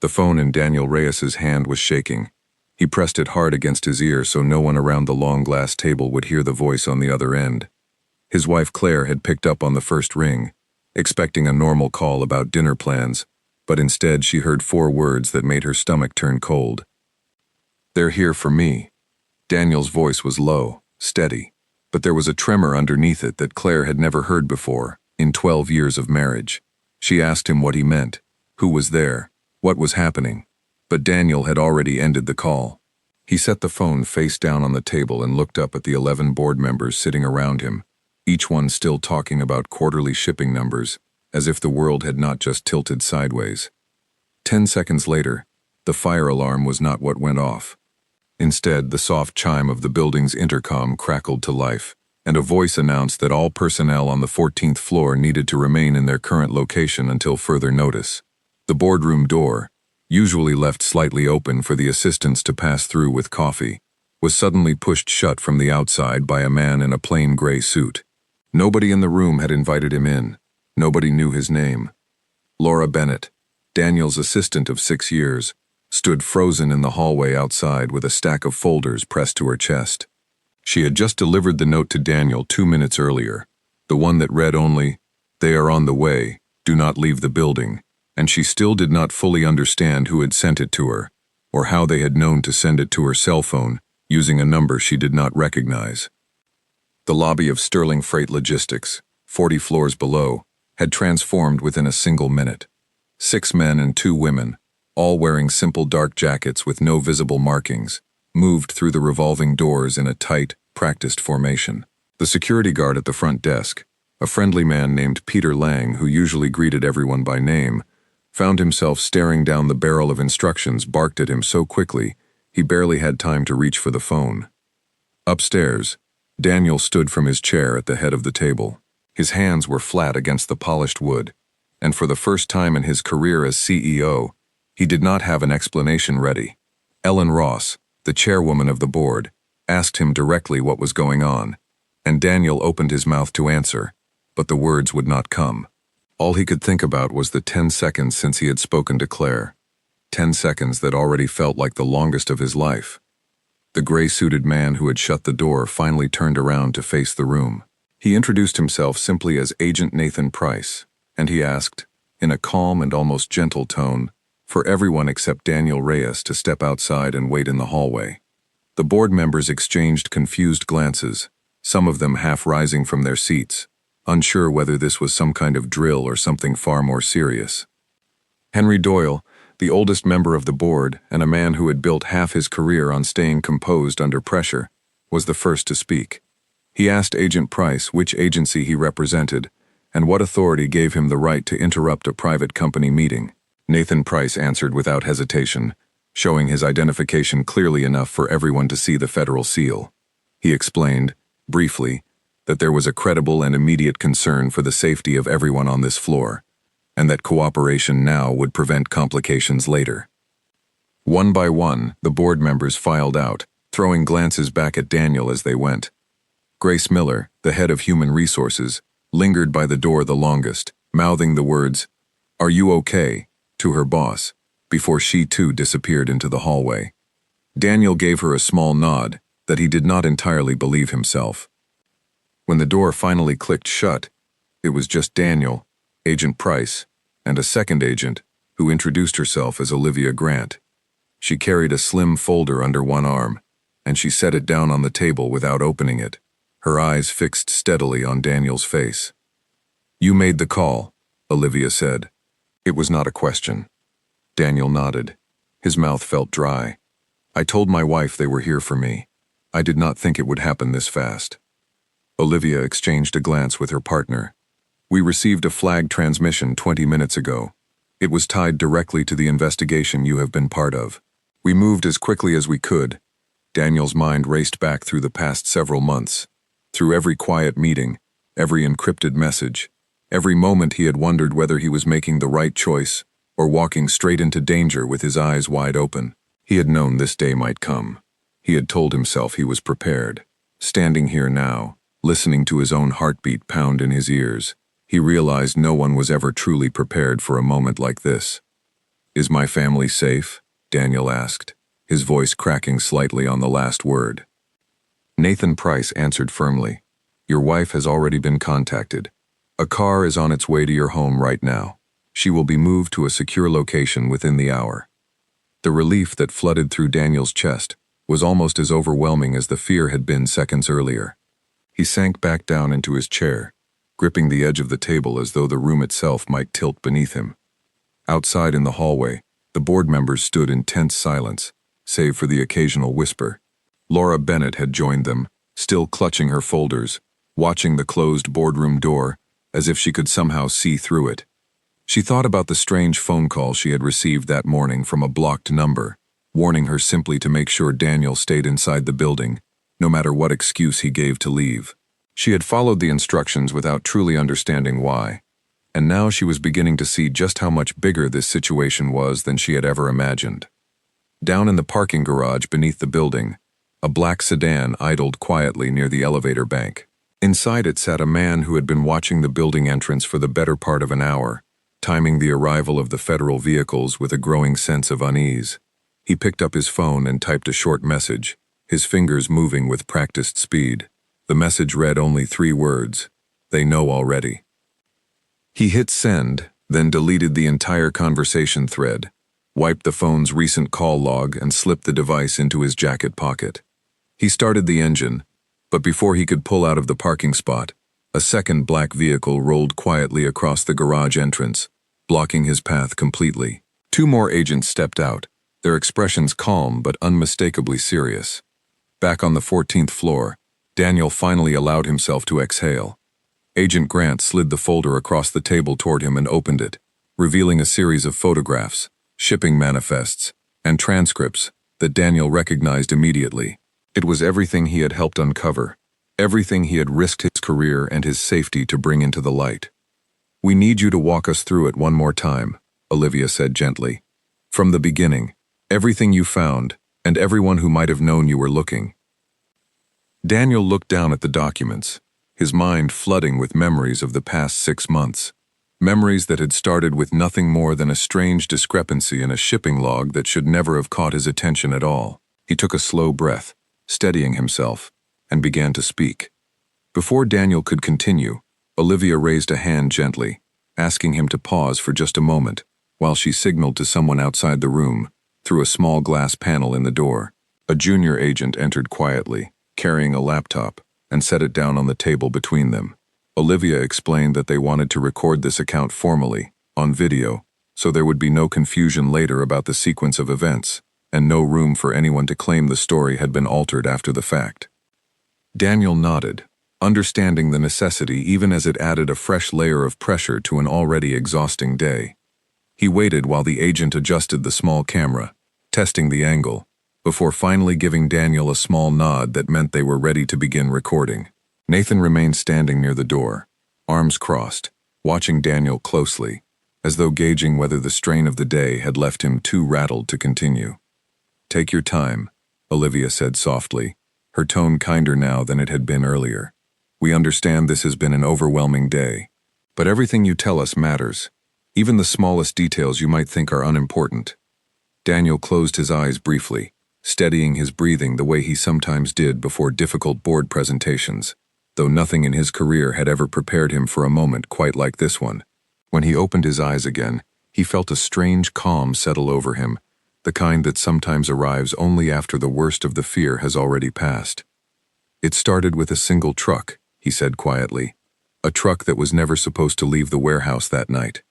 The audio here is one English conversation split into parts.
The phone in Daniel Reyes's hand was shaking. He pressed it hard against his ear so no one around the long glass table would hear the voice on the other end. His wife Claire had picked up on the first ring, expecting a normal call about dinner plans, but instead she heard 4 words that made her stomach turn cold. "They're here for me." Daniel's voice was low, steady, but there was a tremor underneath it that Claire had never heard before in 12 years of marriage. She asked him what he meant, who was there, what was happening, but Daniel had already ended the call. He set the phone face down on the table and looked up at the 11 board members sitting around him, each one still talking about quarterly shipping numbers, as if the world had not just tilted sideways. 10 seconds later, the fire alarm was not what went off. Instead, the soft chime of the building's intercom crackled to life, and a voice announced that all personnel on the 14th floor needed to remain in their current location until further notice. The boardroom door, usually left slightly open for the assistants to pass through with coffee, was suddenly pushed shut from the outside by a man in a plain gray suit. Nobody in the room had invited him in. Nobody knew his name. Laura Bennett, Daniel's assistant of 6 years, stood frozen in the hallway outside with a stack of folders pressed to her chest. She had just delivered the note to Daniel 2 minutes earlier, the one that read only, "They are on the way, do not leave the building," and she still did not fully understand who had sent it to her, or how they had known to send it to her cell phone using a number she did not recognize. The lobby of Sterling Freight Logistics, 40 floors below, had transformed within a single minute. 6 men and 2 women, all wearing simple dark jackets with no visible markings, moved through the revolving doors in a tight, practiced formation. The security guard at the front desk, a friendly man named Peter Lang who usually greeted everyone by name, found himself staring down the barrel of instructions barked at him so quickly he barely had time to reach for the phone. Upstairs, Daniel stood from his chair at the head of the table. His hands were flat against the polished wood, and for the first time in his career as CEO, he did not have an explanation ready. Ellen Ross, the chairwoman of the board, asked him directly what was going on, and Daniel opened his mouth to answer, but the words would not come. All he could think about was the 10 seconds since he had spoken to Claire. 10 seconds that already felt like the longest of his life. The gray-suited man who had shut the door finally turned around to face the room. He introduced himself simply as Agent Nathan Price, and he asked, in a calm and almost gentle tone, for everyone except Daniel Reyes to step outside and wait in the hallway. The board members exchanged confused glances, some of them half rising from their seats, unsure whether this was some kind of drill or something far more serious. Henry Doyle, the oldest member of the board and a man who had built half his career on staying composed under pressure, was the first to speak. He asked Agent Price which agency he represented and what authority gave him the right to interrupt a private company meeting. Nathan Price answered without hesitation, showing his identification clearly enough for everyone to see the federal seal. He explained, briefly, that there was a credible and immediate concern for the safety of everyone on this floor, and that cooperation now would prevent complications later. One by one, the board members filed out, throwing glances back at Daniel as they went. Grace Miller, the head of Human Resources, lingered by the door the longest, mouthing the words, "Are you okay?" to her boss, before she too disappeared into the hallway. Daniel gave her a small nod that he did not entirely believe himself. When the door finally clicked shut, it was just Daniel, Agent Price, and a second agent who introduced herself as Olivia Grant. She carried a slim folder under one arm, and she set it down on the table without opening it, her eyes fixed steadily on Daniel's face. "You made the call," Olivia said. It was not a question. Daniel nodded. His mouth felt dry. "I told my wife they were here for me. I did not think it would happen this fast." Olivia exchanged a glance with her partner. "We received a flag transmission 20 minutes ago. It was tied directly to the investigation you have been part of. We moved as quickly as we could." Daniel's mind raced back through the past several months, through every quiet meeting, every encrypted message, every moment he had wondered whether he was making the right choice or walking straight into danger with his eyes wide open. He had known this day might come. He had told himself he was prepared. Standing here now, listening to his own heartbeat pound in his ears, he realized no one was ever truly prepared for a moment like this. "Is my family safe?" Daniel asked, his voice cracking slightly on the last word. Nathan Price answered firmly, "Your wife has already been contacted. A car is on its way to your home right now. She will be moved to a secure location within the hour." The relief that flooded through Daniel's chest was almost as overwhelming as the fear had been seconds earlier. He sank back down into his chair, gripping the edge of the table as though the room itself might tilt beneath him. Outside in the hallway, the board members stood in tense silence, save for the occasional whisper. Laura Bennett had joined them, still clutching her folders, watching the closed boardroom door as if she could somehow see through it. She thought about the strange phone call she had received that morning from a blocked number, warning her simply to make sure Daniel stayed inside the building, no matter what excuse he gave to leave. She had followed the instructions without truly understanding why, and now she was beginning to see just how much bigger this situation was than she had ever imagined. Down in the parking garage beneath the building, a black sedan idled quietly near the elevator bank. Inside it sat a man who had been watching the building entrance for the better part of an hour, timing the arrival of the federal vehicles with a growing sense of unease. He picked up his phone and typed a short message, his fingers moving with practiced speed. The message read only 3 words: "They know already." He hit send, then deleted the entire conversation thread, wiped the phone's recent call log, and slipped the device into his jacket pocket. He started the engine, but before he could pull out of the parking spot, a second black vehicle rolled quietly across the garage entrance, blocking his path completely. 2 more agents stepped out, their expressions calm but unmistakably serious. Back on the 14th floor, Daniel finally allowed himself to exhale. Agent Grant slid the folder across the table toward him and opened it, revealing a series of photographs, shipping manifests, and transcripts that Daniel recognized immediately. It was everything he had helped uncover, everything he had risked his career and his safety to bring into the light. "We need you to walk us through it one more time," Olivia said gently. "From the beginning, everything you found, and everyone who might have known you were looking." Daniel looked down at the documents, his mind flooding with memories of the past 6 months. Memories that had started with nothing more than a strange discrepancy in a shipping log that should never have caught his attention at all. He took a slow breath, steadying himself, and began to speak. Before Daniel could continue, Olivia raised a hand gently, asking him to pause for just a moment, while she signaled to someone outside the room, through a small glass panel in the door. A junior agent entered quietly, carrying a laptop, and set it down on the table between them. Olivia explained that they wanted to record this account formally, on video, so there would be no confusion later about the sequence of events, and no room for anyone to claim the story had been altered after the fact. Daniel nodded, understanding the necessity even as it added a fresh layer of pressure to an already exhausting day. He waited while the agent adjusted the small camera, testing the angle, before finally giving Daniel a small nod that meant they were ready to begin recording. Nathan remained standing near the door, arms crossed, watching Daniel closely, as though gauging whether the strain of the day had left him too rattled to continue. "Take your time," Olivia said softly, her tone kinder now than it had been earlier. "We understand this has been an overwhelming day, but everything you tell us matters, even the smallest details you might think are unimportant." Daniel closed his eyes briefly, steadying his breathing the way he sometimes did before difficult board presentations, though nothing in his career had ever prepared him for a moment quite like this one. When he opened his eyes again, he felt a strange calm settle over him, the kind that sometimes arrives only after the worst of the fear has already passed. "It started with a single truck," he said quietly, "a truck that was never supposed to leave the warehouse that night."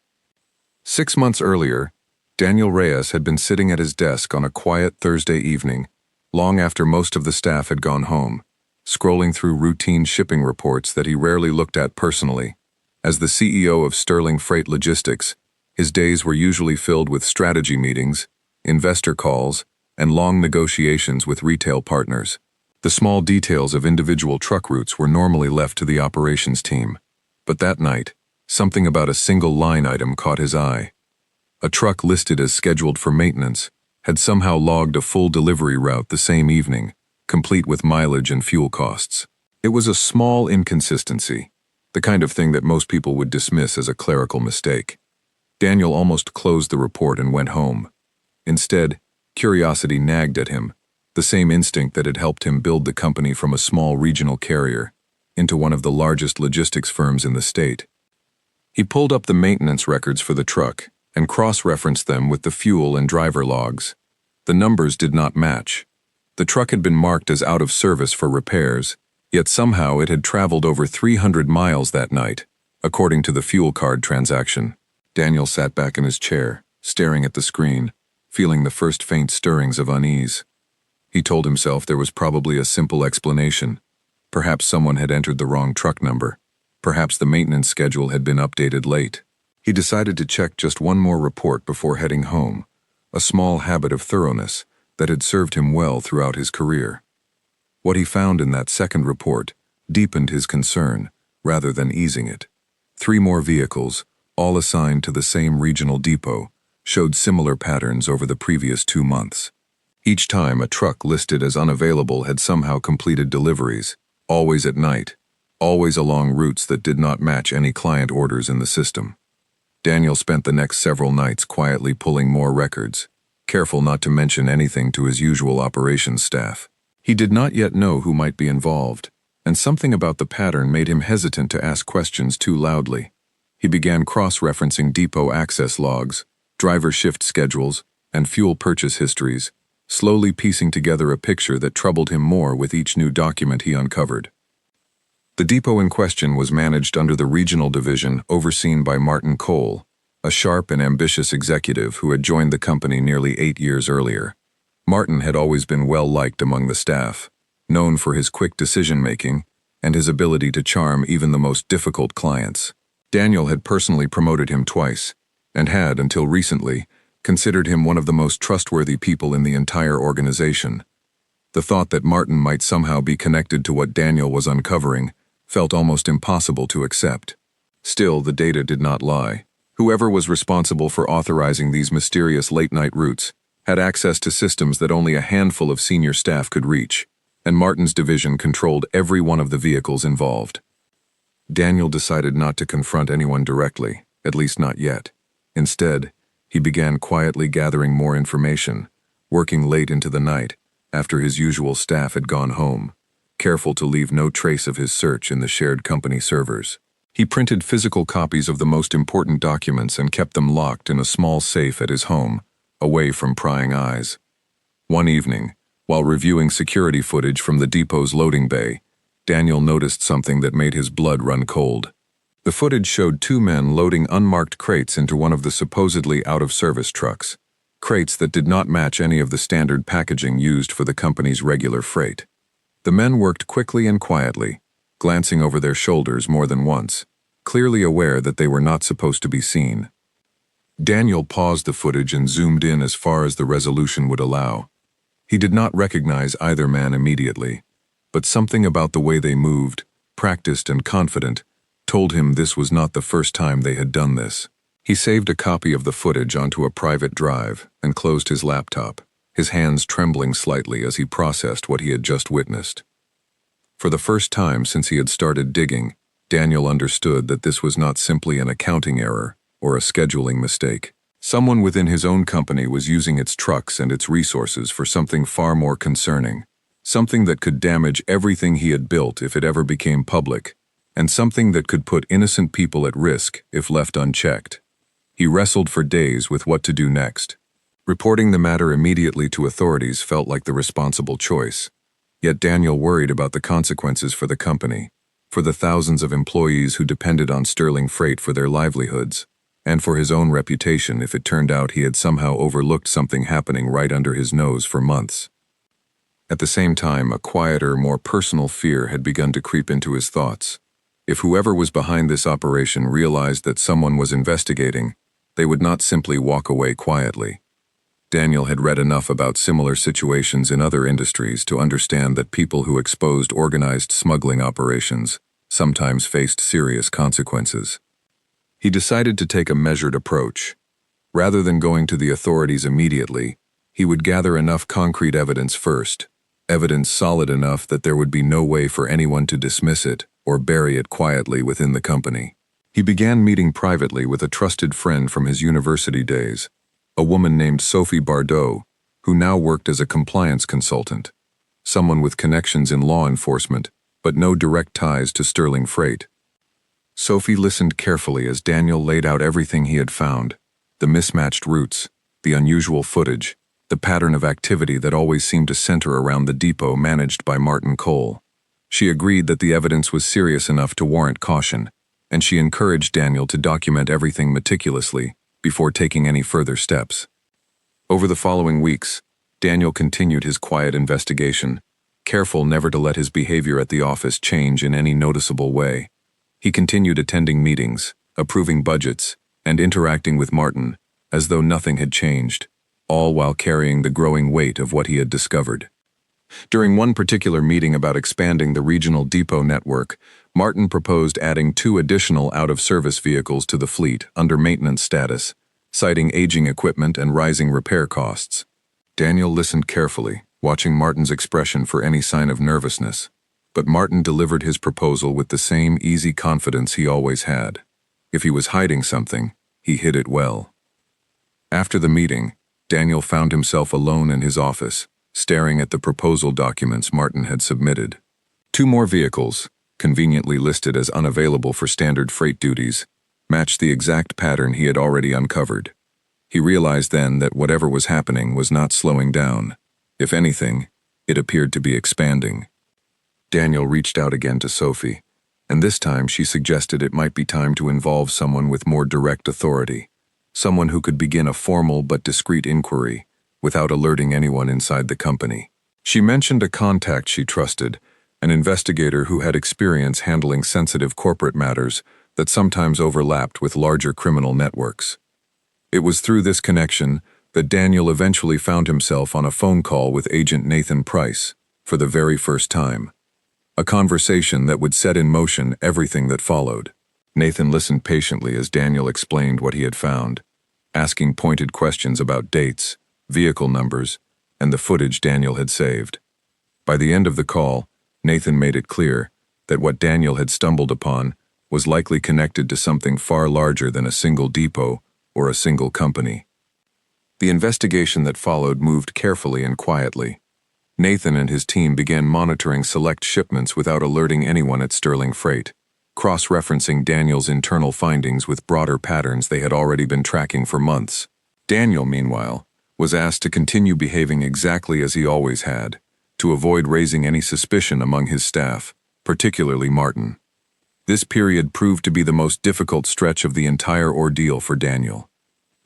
6 months earlier, Daniel Reyes had been sitting at his desk on a quiet Thursday evening, long after most of the staff had gone home, scrolling through routine shipping reports that he rarely looked at personally. As the CEO of Sterling Freight Logistics, his days were usually filled with strategy meetings, investor calls, and long negotiations with retail partners. The small details of individual truck routes were normally left to the operations team, but that night, something about a single line item caught his eye. A truck listed as scheduled for maintenance had somehow logged a full delivery route the same evening, complete with mileage and fuel costs. It was a small inconsistency, the kind of thing that most people would dismiss as a clerical mistake. Daniel almost closed the report and went home. Instead, curiosity nagged at him, the same instinct that had helped him build the company from a small regional carrier into one of the largest logistics firms in the state. He pulled up the maintenance records for the truck and cross-referenced them with the fuel and driver logs. The numbers did not match. The truck had been marked as out of service for repairs, yet somehow it had traveled over 300 miles that night, according to the fuel card transaction. Daniel sat back in his chair, staring at the screen, feeling the first faint stirrings of unease. He told himself there was probably a simple explanation. Perhaps someone had entered the wrong truck number. Perhaps the maintenance schedule had been updated late. He decided to check just one more report before heading home, a small habit of thoroughness that had served him well throughout his career. What he found in that second report deepened his concern rather than easing it. 3 more vehicles, all assigned to the same regional depot, showed similar patterns over the previous 2 months. Each time a truck listed as unavailable had somehow completed deliveries, always at night, always along routes that did not match any client orders in the system. Daniel spent the next several nights quietly pulling more records, careful not to mention anything to his usual operations staff. He did not yet know who might be involved, and something about the pattern made him hesitant to ask questions too loudly. He began cross-referencing depot access logs, driver shift schedules, and fuel purchase histories, slowly piecing together a picture that troubled him more with each new document he uncovered. The depot in question was managed under the regional division overseen by Martin Cole, a sharp and ambitious executive who had joined the company nearly 8 years earlier. Martin had always been well-liked among the staff, known for his quick decision-making and his ability to charm even the most difficult clients. Daniel had personally promoted him twice, and had, until recently, considered him one of the most trustworthy people in the entire organization. The thought that Martin might somehow be connected to what Daniel was uncovering felt almost impossible to accept. Still, the data did not lie. Whoever was responsible for authorizing these mysterious late-night routes had access to systems that only a handful of senior staff could reach, and Martin's division controlled every one of the vehicles involved. Daniel decided not to confront anyone directly, at least not yet. Instead, he began quietly gathering more information, working late into the night, after his usual staff had gone home, careful to leave no trace of his search in the shared company servers. He printed physical copies of the most important documents and kept them locked in a small safe at his home, away from prying eyes. One evening, while reviewing security footage from the depot's loading bay, Daniel noticed something that made his blood run cold. The footage showed 2 men loading unmarked crates into one of the supposedly out-of-service trucks, crates that did not match any of the standard packaging used for the company's regular freight. The men worked quickly and quietly, glancing over their shoulders more than once, clearly aware that they were not supposed to be seen. Daniel paused the footage and zoomed in as far as the resolution would allow. He did not recognize either man immediately, but something about the way they moved, practiced and confident, told him this was not the first time they had done this. He saved a copy of the footage onto a private drive and closed his laptop, his hands trembling slightly as he processed what he had just witnessed. For the first time since he had started digging, Daniel understood that this was not simply an accounting error or a scheduling mistake. Someone within his own company was using its trucks and its resources for something far more concerning, something that could damage everything he had built if it ever became public, and something that could put innocent people at risk if left unchecked. He wrestled for days with what to do next. Reporting the matter immediately to authorities felt like the responsible choice. Yet Daniel worried about the consequences for the company, for the thousands of employees who depended on Sterling Freight for their livelihoods, and for his own reputation if it turned out he had somehow overlooked something happening right under his nose for months. At the same time, a quieter, more personal fear had begun to creep into his thoughts. If whoever was behind this operation realized that someone was investigating, they would not simply walk away quietly. Daniel had read enough about similar situations in other industries to understand that people who exposed organized smuggling operations sometimes faced serious consequences. He decided to take a measured approach. Rather than going to the authorities immediately, he would gather enough concrete evidence first, evidence solid enough that there would be no way for anyone to dismiss it or bury it quietly within the company. He began meeting privately with a trusted friend from his university days, a woman named Sophie Bardot, who now worked as a compliance consultant, someone with connections in law enforcement, but no direct ties to Sterling Freight. Sophie listened carefully as Daniel laid out everything he had found, the mismatched routes, the unusual footage, the pattern of activity that always seemed to center around the depot managed by Martin Cole. She agreed that the evidence was serious enough to warrant caution, and she encouraged Daniel to document everything meticulously before taking any further steps. Over the following weeks, Daniel continued his quiet investigation, careful never to let his behavior at the office change in any noticeable way. He continued attending meetings, approving budgets, and interacting with Martin, as though nothing had changed, all while carrying the growing weight of what he had discovered. During one particular meeting about expanding the regional depot network, Martin proposed adding 2 additional out-of-service vehicles to the fleet under maintenance status, citing aging equipment and rising repair costs. Daniel listened carefully, watching Martin's expression for any sign of nervousness, but Martin delivered his proposal with the same easy confidence he always had. If he was hiding something, he hid it well. After the meeting, Daniel found himself alone in his office, staring at the proposal documents Martin had submitted. 2 more vehicles, conveniently listed as unavailable for standard freight duties, matched the exact pattern he had already uncovered. He realized then that whatever was happening was not slowing down. If anything, it appeared to be expanding. Daniel reached out again to Sophie, and this time she suggested it might be time to involve someone with more direct authority, someone who could begin a formal but discreet inquiry without alerting anyone inside the company. She mentioned a contact she trusted, an investigator who had experience handling sensitive corporate matters that sometimes overlapped with larger criminal networks. It was through this connection that Daniel eventually found himself on a phone call with Agent Nathan Price for the very first time, a conversation that would set in motion everything that followed. Nathan listened patiently as Daniel explained what he had found, asking pointed questions about dates, vehicle numbers, and the footage Daniel had saved. By the end of the call, Nathan made it clear that what Daniel had stumbled upon was likely connected to something far larger than a single depot or a single company. The investigation that followed moved carefully and quietly. Nathan and his team began monitoring select shipments without alerting anyone at Sterling Freight, cross-referencing Daniel's internal findings with broader patterns they had already been tracking for months. Daniel, meanwhile, was asked to continue behaving exactly as he always had, to avoid raising any suspicion among his staff, particularly Martin. This period proved to be the most difficult stretch of the entire ordeal for Daniel.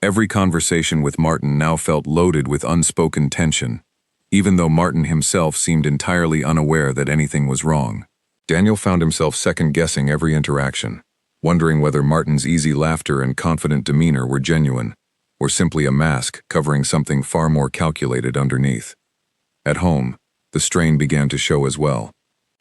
Every conversation with Martin now felt loaded with unspoken tension, even though Martin himself seemed entirely unaware that anything was wrong. Daniel found himself second-guessing every interaction, wondering whether Martin's easy laughter and confident demeanor were genuine, or simply a mask covering something far more calculated underneath. At home, the strain began to show as well.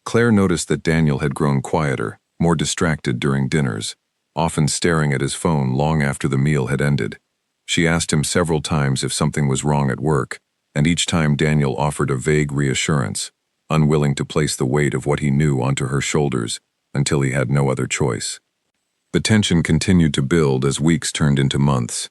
Claire noticed that Daniel had grown quieter, more distracted during dinners, often staring at his phone long after the meal had ended. She asked him several times if something was wrong at work, and each time Daniel offered a vague reassurance, unwilling to place the weight of what he knew onto her shoulders until he had no other choice. The tension continued to build as weeks turned into months.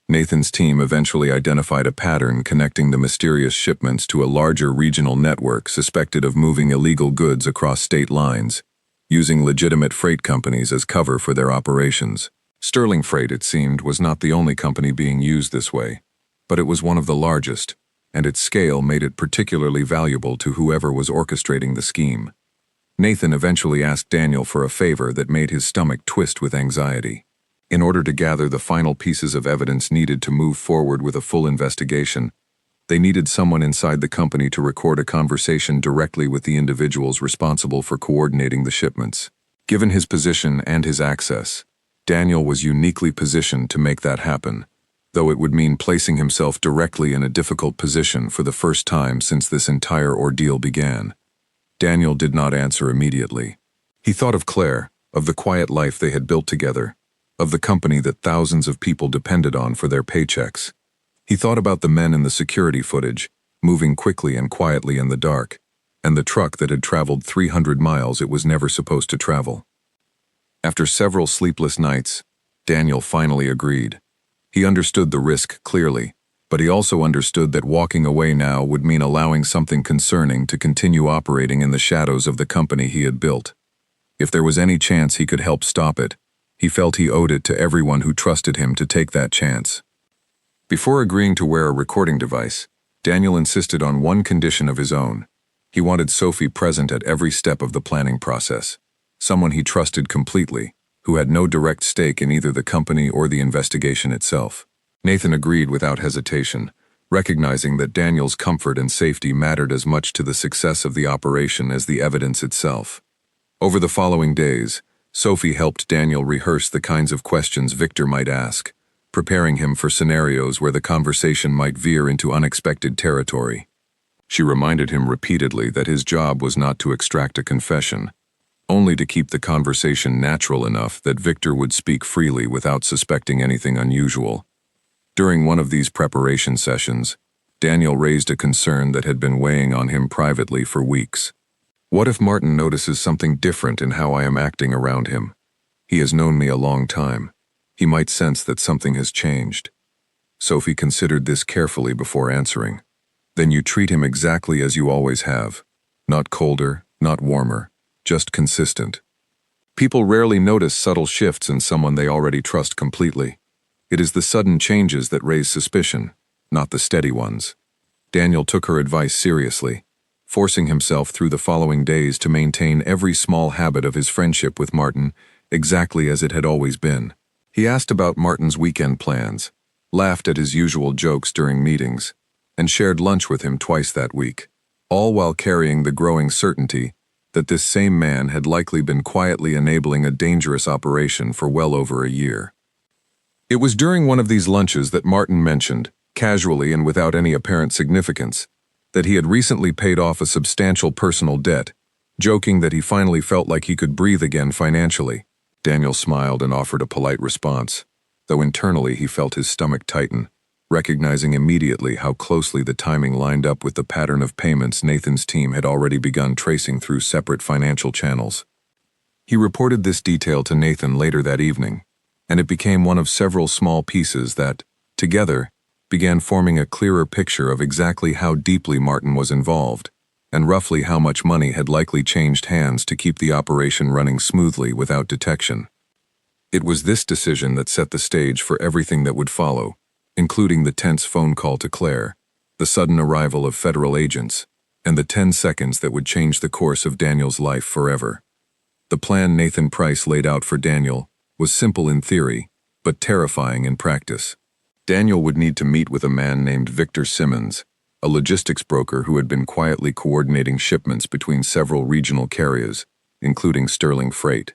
Nathan's team eventually identified a pattern connecting the mysterious shipments to a larger regional network suspected of moving illegal goods across state lines, using legitimate freight companies as cover for their operations. Sterling Freight, it seemed, was not the only company being used this way, but it was one of the largest, and its scale made it particularly valuable to whoever was orchestrating the scheme. Nathan eventually asked Daniel for a favor that made his stomach twist with anxiety. In order to gather the final pieces of evidence needed to move forward with a full investigation, they needed someone inside the company to record a conversation directly with the individuals responsible for coordinating the shipments. Given his position and his access, Daniel was uniquely positioned to make that happen, though it would mean placing himself directly in a difficult position for the first time since this entire ordeal began. Daniel did not answer immediately. He thought of Claire, of the quiet life they had built together, of the company that thousands of people depended on for their paychecks. He thought about the men in the security footage, moving quickly and quietly in the dark, and the truck that had traveled 300 miles it was never supposed to travel. After several sleepless nights, Daniel finally agreed. He understood the risk clearly, but he also understood that walking away now would mean allowing something concerning to continue operating in the shadows of the company he had built. If there was any chance he could help stop it, he felt he owed it to everyone who trusted him to take that chance. Before agreeing to wear a recording device, Daniel insisted on one condition of his own. He wanted Sophie present at every step of the planning process, someone he trusted completely, who had no direct stake in either the company or the investigation itself. Nathan agreed without hesitation, recognizing that Daniel's comfort and safety mattered as much to the success of the operation as the evidence itself. Over the following days, Sophie helped Daniel rehearse the kinds of questions Victor might ask, preparing him for scenarios where the conversation might veer into unexpected territory. She reminded him repeatedly that his job was not to extract a confession, only to keep the conversation natural enough that Victor would speak freely without suspecting anything unusual. During one of these preparation sessions, Daniel raised a concern that had been weighing on him privately for weeks. What if Martin notices something different in how I am acting around him? He has known me a long time. He might sense that something has changed. Sophie considered this carefully before answering. Then you treat him exactly as you always have. Not colder, not warmer, just consistent. People rarely notice subtle shifts in someone they already trust completely. It is the sudden changes that raise suspicion, not the steady ones. Daniel took her advice seriously, forcing himself through the following days to maintain every small habit of his friendship with Martin exactly as it had always been. He asked about Martin's weekend plans, laughed at his usual jokes during meetings, and shared lunch with him twice that week, all while carrying the growing certainty that this same man had likely been quietly enabling a dangerous operation for well over a year. It was during one of these lunches that Martin mentioned, casually and without any apparent significance, that he had recently paid off a substantial personal debt, joking that he finally felt like he could breathe again financially. Daniel smiled and offered a polite response, though internally he felt his stomach tighten, recognizing immediately how closely the timing lined up with the pattern of payments Nathan's team had already begun tracing through separate financial channels. He reported this detail to Nathan later that evening, and it became one of several small pieces that, together, began forming a clearer picture of exactly how deeply Martin was involved, and roughly how much money had likely changed hands to keep the operation running smoothly without detection. It was this decision that set the stage for everything that would follow, including the tense phone call to Claire, the sudden arrival of federal agents, and the 10 seconds that would change the course of Daniel's life forever. The plan Nathan Price laid out for Daniel was simple in theory, but terrifying in practice. Daniel would need to meet with a man named Victor Simmons, a logistics broker who had been quietly coordinating shipments between several regional carriers, including Sterling Freight.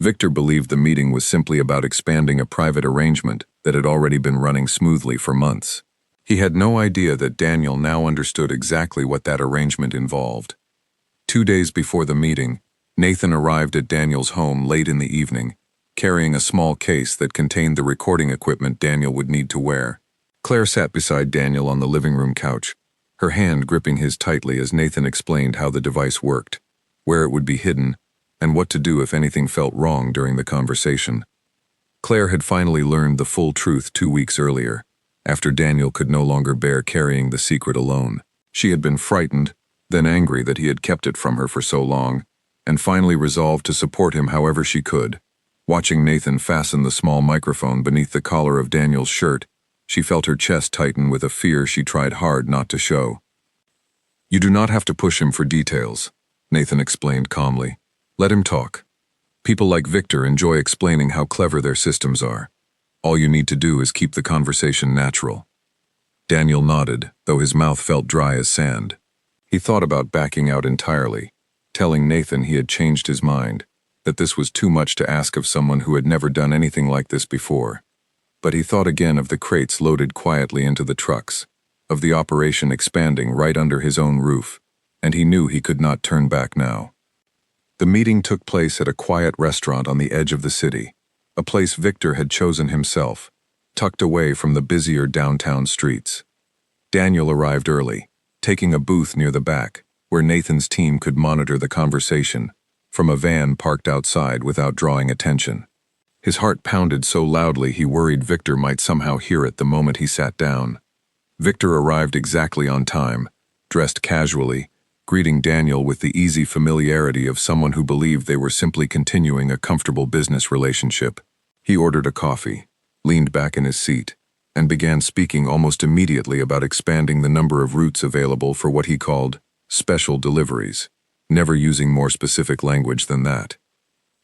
Victor believed the meeting was simply about expanding a private arrangement that had already been running smoothly for months. He had no idea that Daniel now understood exactly what that arrangement involved. 2 days before the meeting, Nathan arrived at Daniel's home late in the evening, carrying a small case that contained the recording equipment Daniel would need to wear. Claire sat beside Daniel on the living room couch, her hand gripping his tightly as Nathan explained how the device worked, where it would be hidden, and what to do if anything felt wrong during the conversation. Claire had finally learned the full truth 2 weeks earlier, after Daniel could no longer bear carrying the secret alone. She had been frightened, then angry that he had kept it from her for so long, and finally resolved to support him however she could. Watching Nathan fasten the small microphone beneath the collar of Daniel's shirt, she felt her chest tighten with a fear she tried hard not to show. "You do not have to push him for details," Nathan explained calmly. "Let him talk. People like Victor enjoy explaining how clever their systems are. All you need to do is keep the conversation natural." Daniel nodded, though his mouth felt dry as sand. He thought about backing out entirely, telling Nathan he had changed his mind, that this was too much to ask of someone who had never done anything like this before. But he thought again of the crates loaded quietly into the trucks, of the operation expanding right under his own roof, and he knew he could not turn back now. The meeting took place at a quiet restaurant on the edge of the city, a place Victor had chosen himself, tucked away from the busier downtown streets. Daniel arrived early, taking a booth near the back, where Nathan's team could monitor the conversation, from a van parked outside without drawing attention. His heart pounded so loudly he worried Victor might somehow hear it the moment he sat down. Victor arrived exactly on time, dressed casually, greeting Daniel with the easy familiarity of someone who believed they were simply continuing a comfortable business relationship. He ordered a coffee, leaned back in his seat, and began speaking almost immediately about expanding the number of routes available for what he called special deliveries, never using more specific language than that.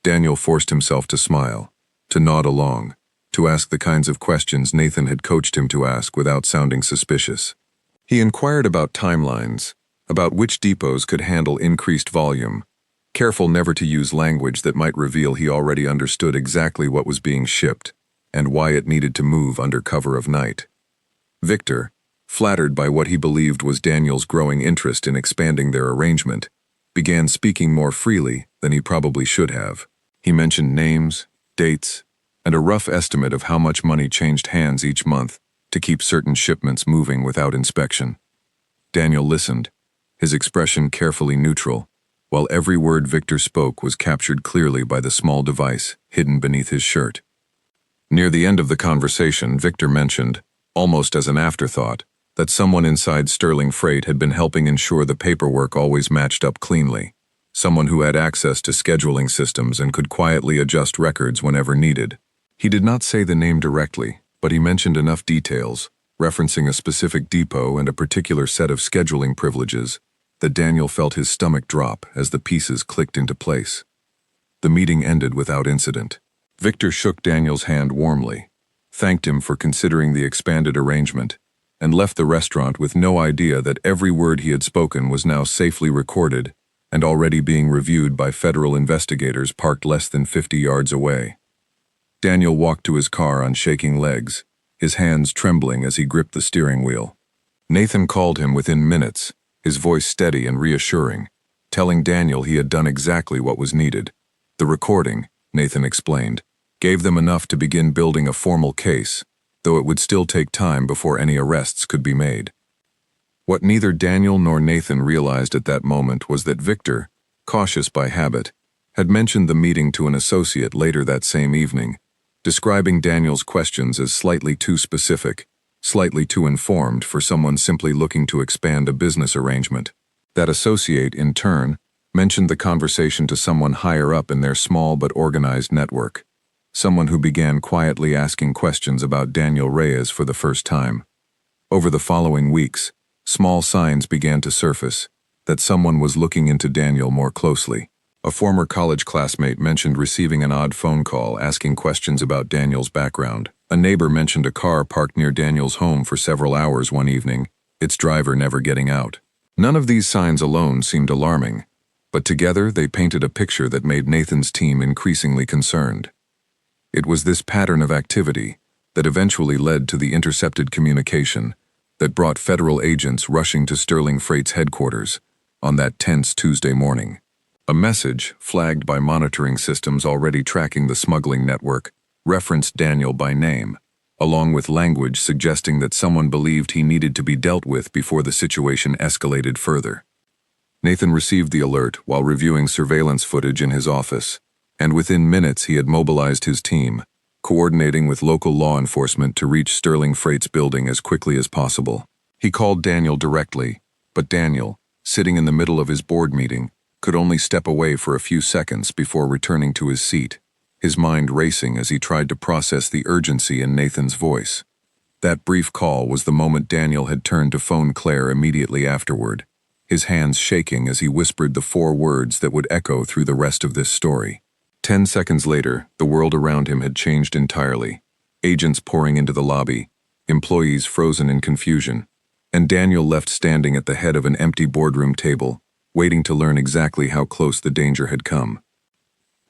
Daniel forced himself to smile, to nod along, to ask the kinds of questions Nathan had coached him to ask without sounding suspicious. He inquired about timelines, about which depots could handle increased volume, careful never to use language that might reveal he already understood exactly what was being shipped and why it needed to move under cover of night. Victor, flattered by what he believed was Daniel's growing interest in expanding their arrangement, began speaking more freely than he probably should have. He mentioned names, dates, and a rough estimate of how much money changed hands each month to keep certain shipments moving without inspection. Daniel listened, his expression carefully neutral, while every word Victor spoke was captured clearly by the small device hidden beneath his shirt. Near the end of the conversation, Victor mentioned, almost as an afterthought, that someone inside Sterling Freight had been helping ensure the paperwork always matched up cleanly, someone who had access to scheduling systems and could quietly adjust records whenever needed. He did not say the name directly, but he mentioned enough details, referencing a specific depot and a particular set of scheduling privileges, that Daniel felt his stomach drop as the pieces clicked into place. The meeting ended without incident. Victor shook Daniel's hand warmly, thanked him for considering the expanded arrangement, and left the restaurant with no idea that every word he had spoken was now safely recorded and already being reviewed by federal investigators parked less than 50 yards away. Daniel walked to his car on shaking legs, his hands trembling as he gripped the steering wheel. Nathan called him within minutes, his voice steady and reassuring, telling Daniel he had done exactly what was needed. The recording, Nathan explained, gave them enough to begin building a formal case, though it would still take time before any arrests could be made. What neither Daniel nor Nathan realized at that moment was that Victor, cautious by habit, had mentioned the meeting to an associate later that same evening, describing Daniel's questions as slightly too specific, slightly too informed for someone simply looking to expand a business arrangement. That associate, in turn, mentioned the conversation to someone higher up in their small but organized network, someone who began quietly asking questions about Daniel Reyes for the first time. Over the following weeks, small signs began to surface that someone was looking into Daniel more closely. A former college classmate mentioned receiving an odd phone call asking questions about Daniel's background. A neighbor mentioned a car parked near Daniel's home for several hours one evening, its driver never getting out. None of these signs alone seemed alarming, but together they painted a picture that made Nathan's team increasingly concerned. It was this pattern of activity that eventually led to the intercepted communication that brought federal agents rushing to Sterling Freight's headquarters on that tense Tuesday morning. A message, flagged by monitoring systems already tracking the smuggling network, referenced Daniel by name, along with language suggesting that someone believed he needed to be dealt with before the situation escalated further. Nathan received the alert while reviewing surveillance footage in his office, and within minutes he had mobilized his team, coordinating with local law enforcement to reach Sterling Freight's building as quickly as possible. He called Daniel directly, but Daniel, sitting in the middle of his board meeting, could only step away for a few seconds before returning to his seat, his mind racing as he tried to process the urgency in Nathan's voice. That brief call was the moment Daniel had turned to phone Claire immediately afterward, his hands shaking as he whispered the 4 words that would echo through the rest of this story. 10 seconds later, the world around him had changed entirely. Agents pouring into the lobby, employees frozen in confusion, and Daniel left standing at the head of an empty boardroom table, waiting to learn exactly how close the danger had come.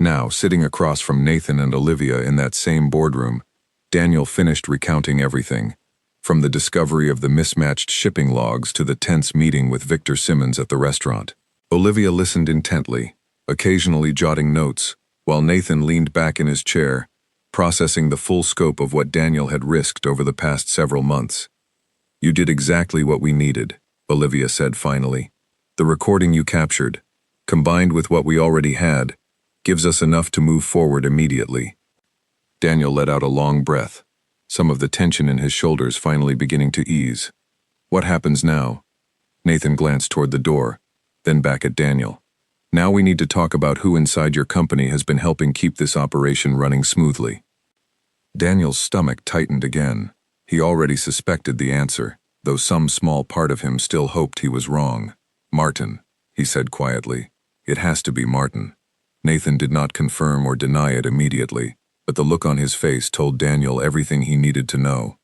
Now, sitting across from Nathan and Olivia in that same boardroom, Daniel finished recounting everything, from the discovery of the mismatched shipping logs to the tense meeting with Victor Simmons at the restaurant. Olivia listened intently, occasionally jotting notes, while Nathan leaned back in his chair, processing the full scope of what Daniel had risked over the past several months. "You did exactly what we needed," Olivia said finally. "The recording you captured, combined with what we already had, gives us enough to move forward immediately. Daniel let out a long breath, some of the tension in his shoulders finally beginning to ease. What happens now? Nathan glanced toward the door, then back at Daniel. Now we need to talk about who inside your company has been helping keep this operation running smoothly. Daniel's stomach tightened again. He already suspected the answer, though some small part of him still hoped he was wrong. Martin, he said quietly. It has to be Martin. Nathan did not confirm or deny it immediately, but the look on his face told Daniel everything he needed to know.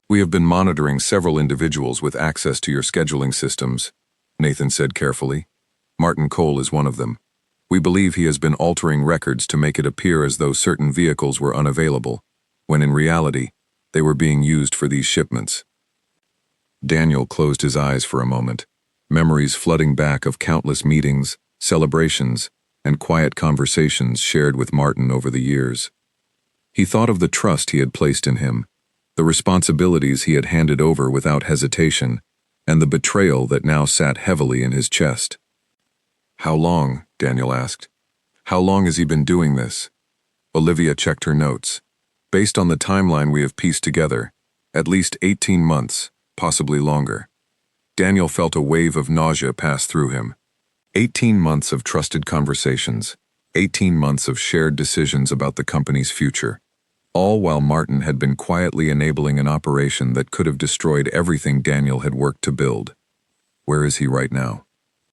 We have been monitoring several individuals with access to your scheduling systems, Nathan said carefully. Martin Cole is one of them. We believe he has been altering records to make it appear as though certain vehicles were unavailable, when in reality, they were being used for these shipments. Daniel closed his eyes for a moment, memories flooding back of countless meetings, celebrations, and quiet conversations shared with Martin over the years. He thought of the trust he had placed in him, the responsibilities he had handed over without hesitation, and the betrayal that now sat heavily in his chest. How long? Daniel asked. How long has he been doing this? Olivia checked her notes. Based on the timeline we have pieced together, at least 18 months, possibly longer. Daniel felt a wave of nausea pass through him. 18 months of trusted conversations, 18 months of shared decisions about the company's future, all while Martin had been quietly enabling an operation that could have destroyed everything Daniel had worked to build. Where is he right now?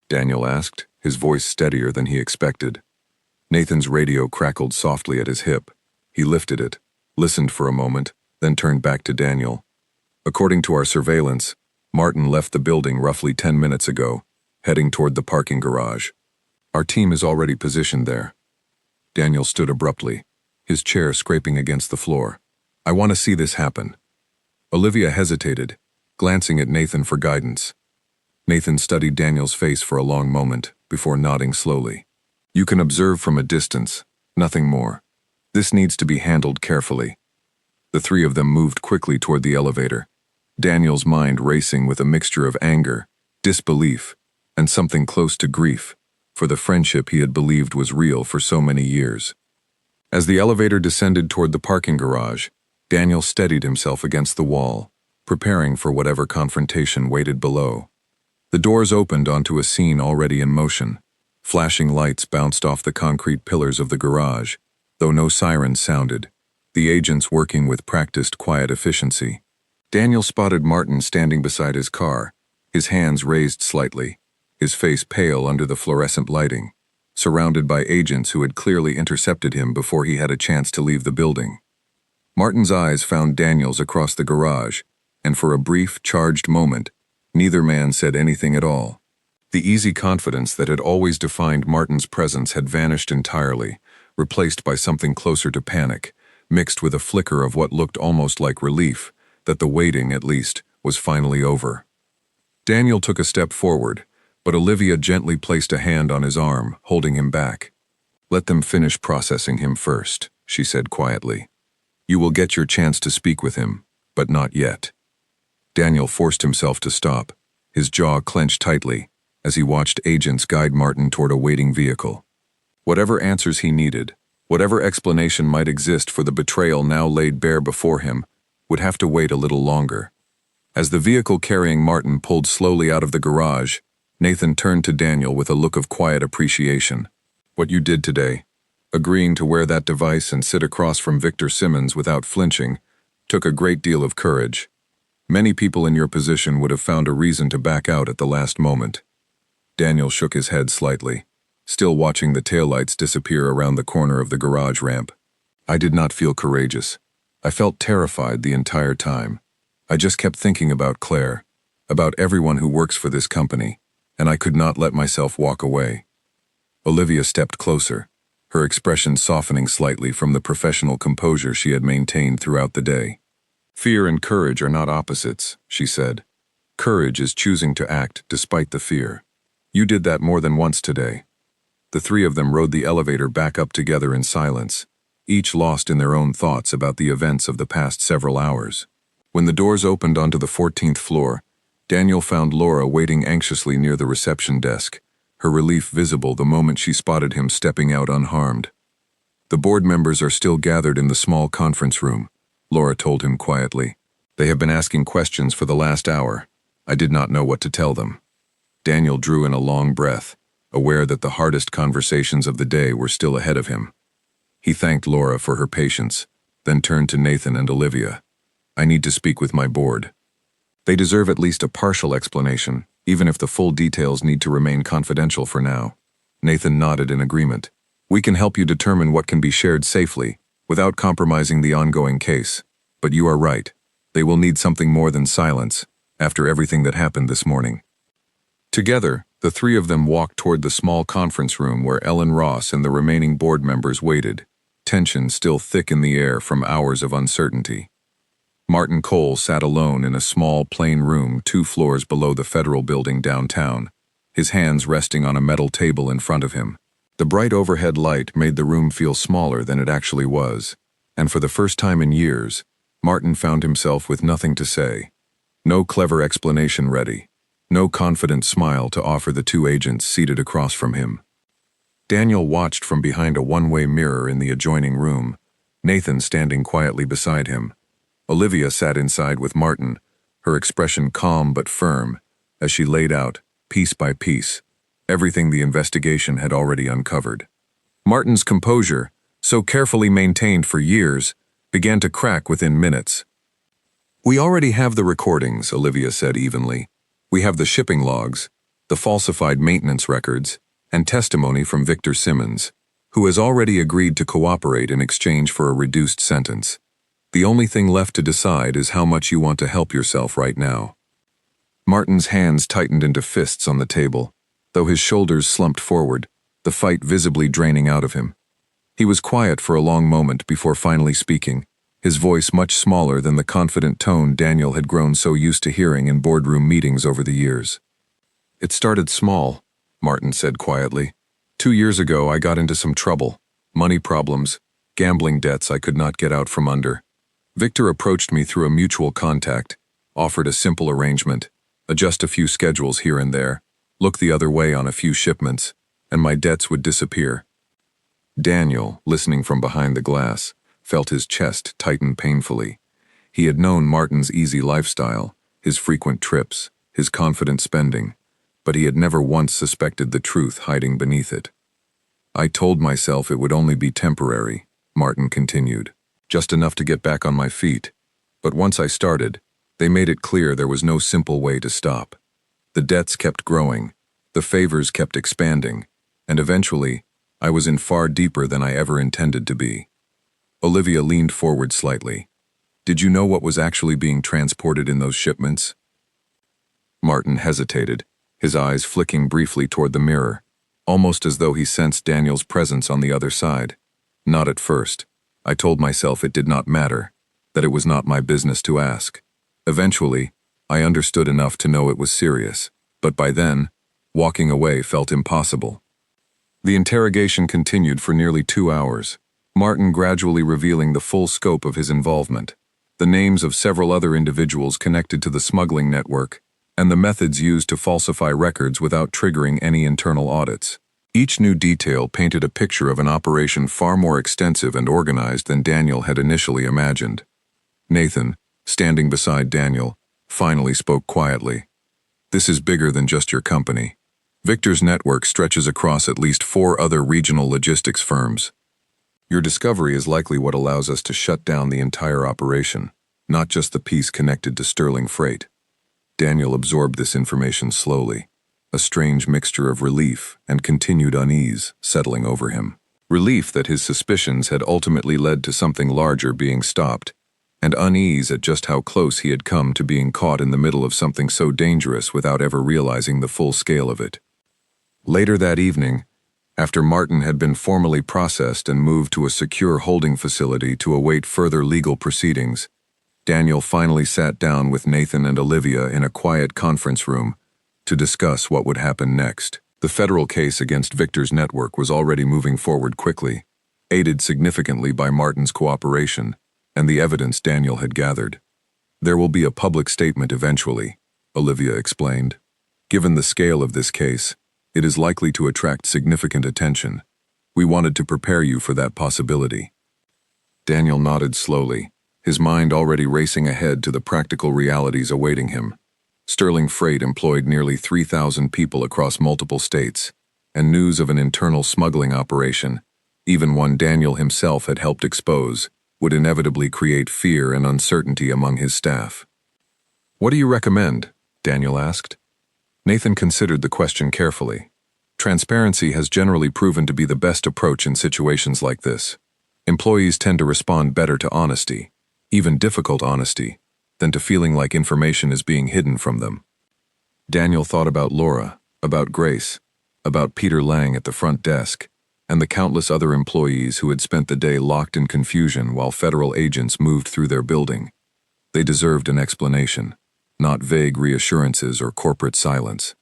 Daniel asked, his voice steadier than he expected. Nathan's radio crackled softly at his hip. He lifted it, listened for a moment, then turned back to Daniel. According to our surveillance, Martin left the building roughly 10 minutes ago, heading toward the parking garage. Our team is already positioned there. Daniel stood abruptly, his chair scraping against the floor. I want to see this happen. Olivia hesitated, glancing at Nathan for guidance. Nathan studied Daniel's face for a long moment, before nodding slowly. You can observe from a distance, nothing more. This needs to be handled carefully. The three of them moved quickly toward the elevator, Daniel's mind racing with a mixture of anger, disbelief, and something close to grief, for the friendship he had believed was real for so many years. As the elevator descended toward the parking garage, Daniel steadied himself against the wall, preparing for whatever confrontation waited below. The doors opened onto a scene already in motion. Flashing lights bounced off the concrete pillars of the garage, though no sirens sounded, the agents working with practiced quiet efficiency. Daniel spotted Martin standing beside his car, his hands raised slightly, his face pale under the fluorescent lighting, surrounded by agents who had clearly intercepted him before he had a chance to leave the building. Martin's eyes found Daniel's across the garage, and for a brief, charged moment, neither man said anything at all. The easy confidence that had always defined Martin's presence had vanished entirely, replaced by something closer to panic, mixed with a flicker of what looked almost like relief, that the waiting, at least, was finally over. Daniel took a step forward, but Olivia gently placed a hand on his arm, holding him back. Let them finish processing him first, she said quietly. You will get your chance to speak with him, but not yet. Daniel forced himself to stop, his jaw clenched tightly, as he watched agents guide Martin toward a waiting vehicle. Whatever answers he needed, whatever explanation might exist for the betrayal now laid bare before him, would have to wait a little longer. As the vehicle carrying Martin pulled slowly out of the garage, Nathan turned to Daniel with a look of quiet appreciation. What you did today, agreeing to wear that device and sit across from Victor Simmons without flinching, took a great deal of courage. Many people in your position would have found a reason to back out at the last moment. Daniel shook his head slightly, still watching the taillights disappear around the corner of the garage ramp. I did not feel courageous. I felt terrified the entire time. I just kept thinking about Claire, about everyone who works for this company, and I could not let myself walk away. Olivia stepped closer, her expression softening slightly from the professional composure she had maintained throughout the day. Fear and courage are not opposites, she said. Courage is choosing to act despite the fear. You did that more than once today. The three of them rode the elevator back up together in silence, each lost in their own thoughts about the events of the past several hours. When the doors opened onto the 14th floor, Daniel found Laura waiting anxiously near the reception desk, her relief visible the moment she spotted him stepping out unharmed. "The board members are still gathered in the small conference room," Laura told him quietly. "They have been asking questions for the last hour. I did not know what to tell them." Daniel drew in a long breath, aware that the hardest conversations of the day were still ahead of him. He thanked Laura for her patience, then turned to Nathan and Olivia. "I need to speak with my board. They deserve at least a partial explanation, even if the full details need to remain confidential for now." Nathan nodded in agreement. "We can help you determine what can be shared safely, without compromising the ongoing case. But you are right. They will need something more than silence, after everything that happened this morning." Together, the three of them walked toward the small conference room where Ellen Ross and the remaining board members waited, tension still thick in the air from hours of uncertainty. Martin Cole sat alone in a small, plain room 2 floors below the federal building downtown, his hands resting on a metal table in front of him. The bright overhead light made the room feel smaller than it actually was, and for the first time in years, Martin found himself with nothing to say. No clever explanation ready, no confident smile to offer the 2 agents seated across from him. Daniel watched from behind a one-way mirror in the adjoining room, Nathan standing quietly beside him. Olivia sat inside with Martin, her expression calm but firm, as she laid out, piece by piece, everything the investigation had already uncovered. Martin's composure, so carefully maintained for years, began to crack within minutes. "We already have the recordings," Olivia said evenly. "We have the shipping logs, the falsified maintenance records, and testimony from Victor Simmons, who has already agreed to cooperate in exchange for a reduced sentence. The only thing left to decide is how much you want to help yourself right now." Martin's hands tightened into fists on the table, though his shoulders slumped forward, the fight visibly draining out of him. He was quiet for a long moment before finally speaking, his voice much smaller than the confident tone Daniel had grown so used to hearing in boardroom meetings over the years. "It started small," Martin said quietly. 2 years ago I got into some trouble, money problems, gambling debts I could not get out from under. Victor approached me through a mutual contact, offered a simple arrangement, adjust a few schedules here and there, look the other way on a few shipments, and my debts would disappear. Daniel, listening from behind the glass, felt his chest tighten painfully. He had known Martin's easy lifestyle, his frequent trips, his confident spending, but he had never once suspected the truth hiding beneath it. "I told myself it would only be temporary," Martin continued, "just enough to get back on my feet. But once I started, they made it clear there was no simple way to stop. The debts kept growing, the favors kept expanding, and eventually, I was in far deeper than I ever intended to be." Olivia leaned forward slightly. "Did you know what was actually being transported in those shipments?" Martin hesitated, his eyes flicking briefly toward the mirror, almost as though he sensed Daniel's presence on the other side. "Not at first. I told myself it did not matter, that it was not my business to ask. Eventually, I understood enough to know it was serious, but by then, walking away felt impossible." The interrogation continued for nearly 2 hours, Martin gradually revealing the full scope of his involvement, the names of several other individuals connected to the smuggling network, and the methods used to falsify records without triggering any internal audits. Each new detail painted a picture of an operation far more extensive and organized than Daniel had initially imagined. Nathan, standing beside Daniel, finally spoke quietly. "This is bigger than just your company. Victor's network stretches across at least 4 other regional logistics firms. Your discovery is likely what allows us to shut down the entire operation, not just the piece connected to Sterling Freight." Daniel absorbed this information slowly, a strange mixture of relief and continued unease settling over him. Relief that his suspicions had ultimately led to something larger being stopped, and unease at just how close he had come to being caught in the middle of something so dangerous without ever realizing the full scale of it. Later that evening, after Martin had been formally processed and moved to a secure holding facility to await further legal proceedings, Daniel finally sat down with Nathan and Olivia in a quiet conference room to discuss what would happen next. The federal case against Victor's network was already moving forward quickly, aided significantly by Martin's cooperation and the evidence Daniel had gathered. "There will be a public statement eventually," Olivia explained. "Given the scale of this case, It is likely to attract significant attention. We wanted to prepare you for that possibility." Daniel nodded slowly, his mind already racing ahead to the practical realities awaiting him. Sterling Freight employed nearly 3,000 people across multiple states, and news of an internal smuggling operation, even one Daniel himself had helped expose, would inevitably create fear and uncertainty among his staff. "What do you recommend?" Daniel asked. Nathan considered the question carefully. Transparency has generally proven to be the best approach in situations like this. Employees tend to respond better to honesty, even difficult honesty, than to feeling like information is being hidden from them. Daniel thought about Laura, about Grace, about Peter Lang at the front desk, and the countless other employees who had spent the day locked in confusion while federal agents moved through their building. They deserved an explanation, not vague reassurances or corporate silence.